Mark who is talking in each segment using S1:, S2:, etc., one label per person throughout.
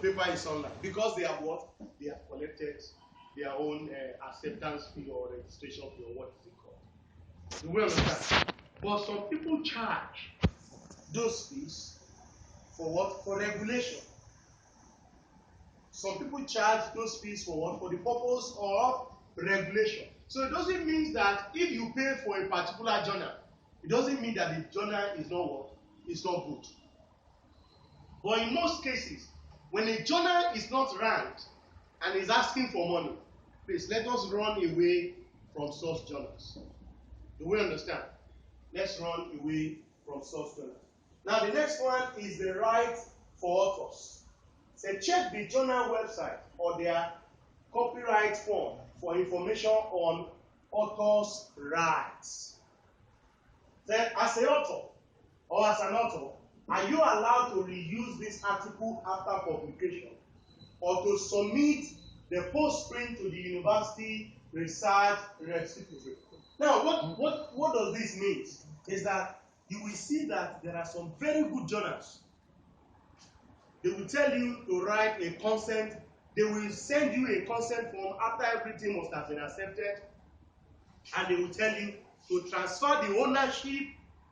S1: paper is online because they have what? They have collected their own acceptance fee or registration fee or what is it called. You will understand. But some people charge those fees for what? For regulation. Some people charge those fees for what? For the purpose of regulation. So it doesn't mean that if you pay for a particular journal, it doesn't mean that the journal is not what? It's not good. But in most cases, when a journal is not ranked and is asking for money, please let us run away from such journals. Do we understand? Let's run away from such journals. Now the next one is the right for authors. Say check the journal website or their copyright form for information on authors' rights. Then as an author or as an author, are you allowed to reuse this article after publication or to submit the postprint to the university research repository? Now, what does this mean? Is that you will see that there are some very good journals. They will tell you to write a consent. They will send you a consent form after everything must have been accepted. And they will tell you to transfer the ownership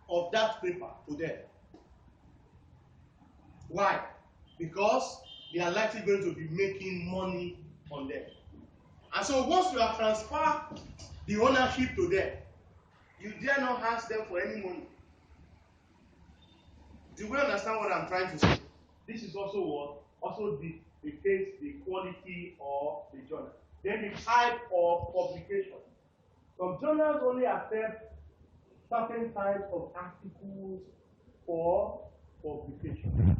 S1: of that paper to them. Why? Because they are likely going to be making money on them. And so once you have transferred the ownership to them, you dare not ask them for any money. Do you understand what I'm trying to say? This is also what also dictates the quality of the journal. Then the type of publication. Some journals only accept certain types of articles for publication.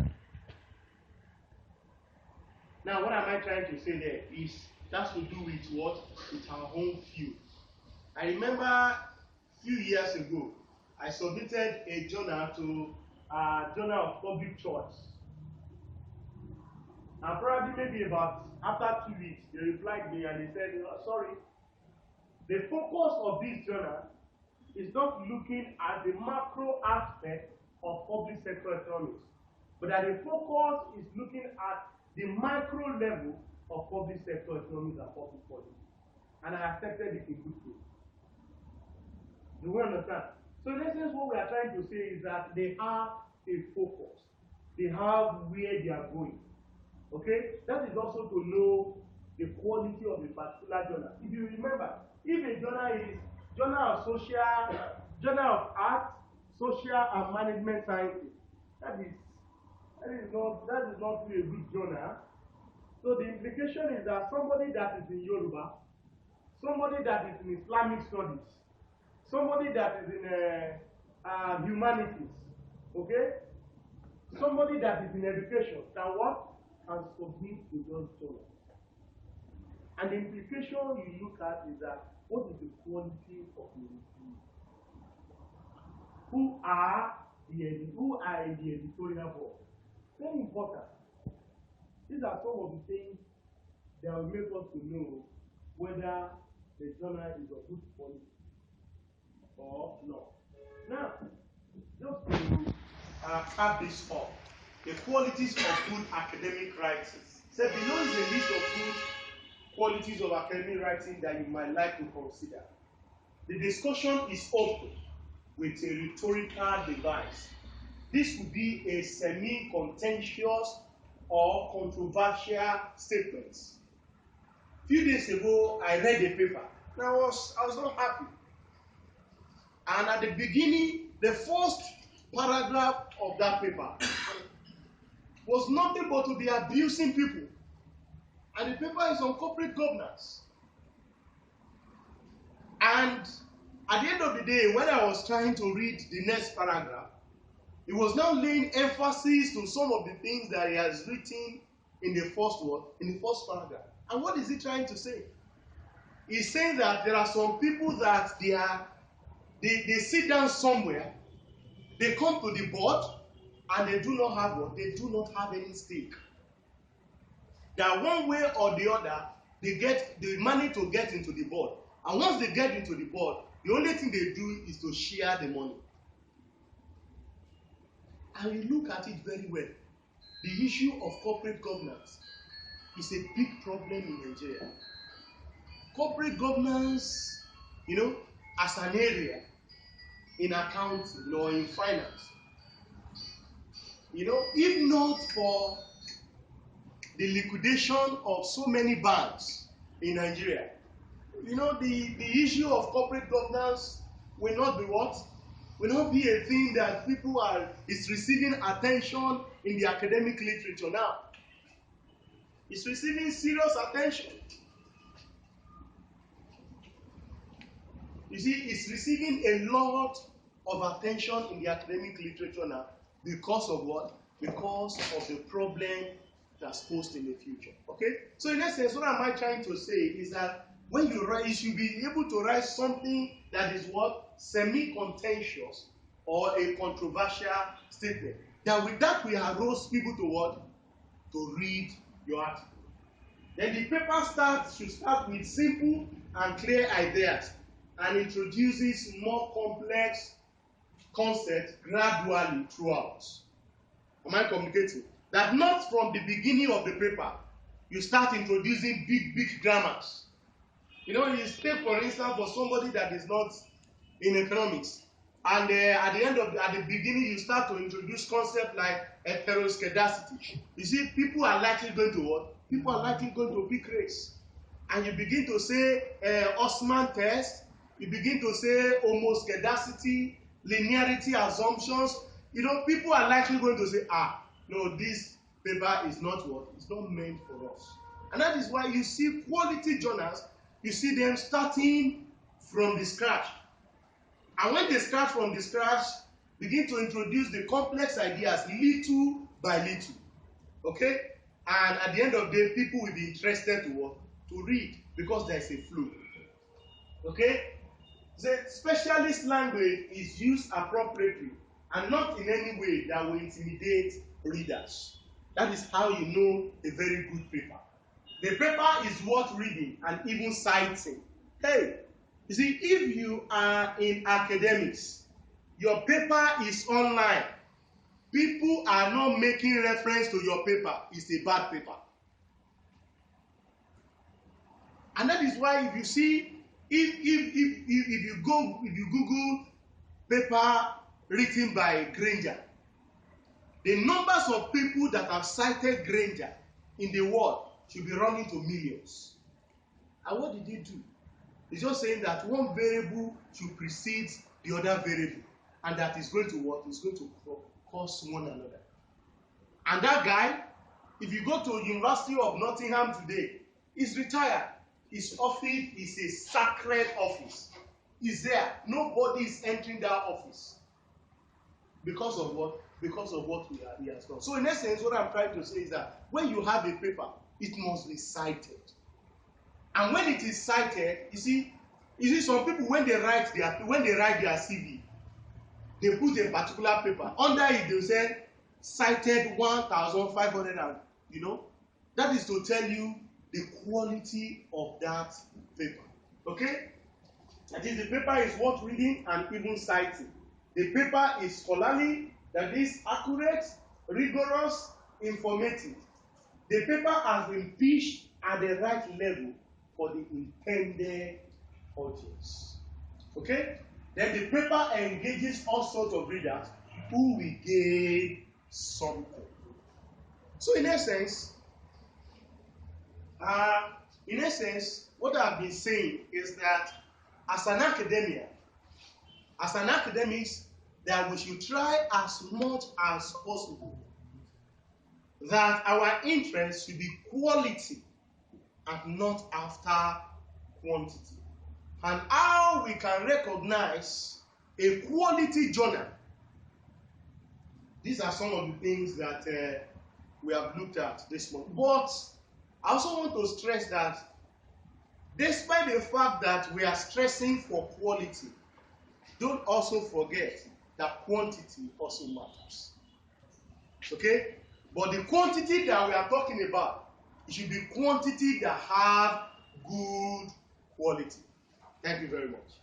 S1: Now, what am I trying to say there is that's to do with what? With our own field. I remember a few years ago, I submitted a journal to a Journal of Public Choice. And probably maybe about after 2 weeks, they replied me and they said, oh, sorry, the focus of this journal is not looking at the macro aspect of public sector economics, but that the focus is looking at the micro level of public sector economics and public policy. And I accepted it in good faith. Do we understand? So in essence, what we are trying to say is that they have a focus. They have where they are going. Okay? That is also to know the quality of a particular journal. If you remember, if a journal is Journal of Social, Journal of Art, Social and Management Sciences, that is not really a good journal. So the implication is that somebody that is in Yoruba, somebody that is in Islamic studies, somebody that is in humanities, okay, somebody that is in education can what? Can submit to those journals. And the implication you look at is that what is the quality of the review? Who are in the editorial board? Very important. These are some of the things that will make us to know whether the journal is of good quality or not. Now, just to cap this off, the qualities of good academic writing. So below is a list of good qualities of academic writing that you might like to consider. The discussion is open with a rhetorical device. This could be a semi-contentious or controversial statement. A few days ago, I read a paper and I was not happy. And at the beginning, the first paragraph of that paper was nothing but to be abusing people. And the paper is on corporate governance. And at the end of the day, when I was trying to read the next paragraph, he was now laying emphasis to some of the things that he has written in the first word, in the first paragraph. And what is he trying to say? He's saying that there are some people that they sit down somewhere, they come to the board, and they do not have what? They do not have any stake. That one way or the other, they get the money to get into the board. And once they get into the board, the only thing they do is to share the money. And you look at it very well. the issue of corporate governance is a big problem in Nigeria. Corporate governance, as an area in accounting or in finance, if not for the liquidation of so many banks in Nigeria, the issue of corporate governance will not be what? Will not be a thing that is receiving attention in the academic literature now. It's receiving serious attention. You see, it's receiving a lot of attention in the academic literature now because of what? Because of the problem that's posed in the future. Okay? So in essence, what am I trying to say is that when you write, you should be able to write something that is what? Semi-contentious or a controversial statement. That with that we arouse people to what? To read your article. Then the paper should start with simple and clear ideas and introduces more complex concepts gradually throughout. Am I communicating? That not from the beginning of the paper, you start introducing big grammars. You take for instance for somebody that is not in economics, and at the beginning you start to introduce concepts like heteroscedasticity. You see, people are likely going to what? People are likely going to pick race. And you begin to say Osman test, you begin to say homoscedasticity, linearity assumptions. People are likely going to say, no, this paper is not what? It's not meant for us. And that is why you see quality journals, you see them starting from the scratch. And when they start from the scratch, begin to introduce the complex ideas little by little. Okay? And at the end of the day, people will be interested to read because there is a flow. Okay? The specialist language is used appropriately and not in any way that will intimidate readers. That is how you know a very good paper. The paper is worth reading and even citing. Hey, you see, if you are in academics, your paper is online, people are not making reference to your paper, it's a bad paper. And that is why if you see, if you Google paper written by Granger, the numbers of people that have cited Granger in the world should be running to millions. And what did he do? He's just saying that one variable should precede the other variable, and that is going to what? Is going to cause one another. And that guy, if you go to University of Nottingham today, he's retired. His office is a sacred office. He's there. Nobody is entering that office. Because of what? Because of what he has done. So in essence, what I'm trying to say is that when you have a paper, it must be cited. And when it is cited, you see some people when they write their CV, they put a particular paper. Under it, they say cited 1,500, that is to tell you the quality of that paper. Okay? That is, the paper is worth reading and even citing. The paper is scholarly, that is accurate, rigorous, informative. The paper has been pitched at the right level for the intended audience. Okay? Then the paper engages all sorts of readers who will gain something. So in essence, what I've been saying is that as an academics, that we should try as much as possible that our interest should be quality and not after quantity. And how we can recognize a quality journal. These are some of the things that we have looked at this month. But I also want to stress that despite the fact that we are stressing for quality, don't also forget that quantity also matters. Okay? But the quantity that we are talking about, it should be quantity that have good quality. Thank you very much.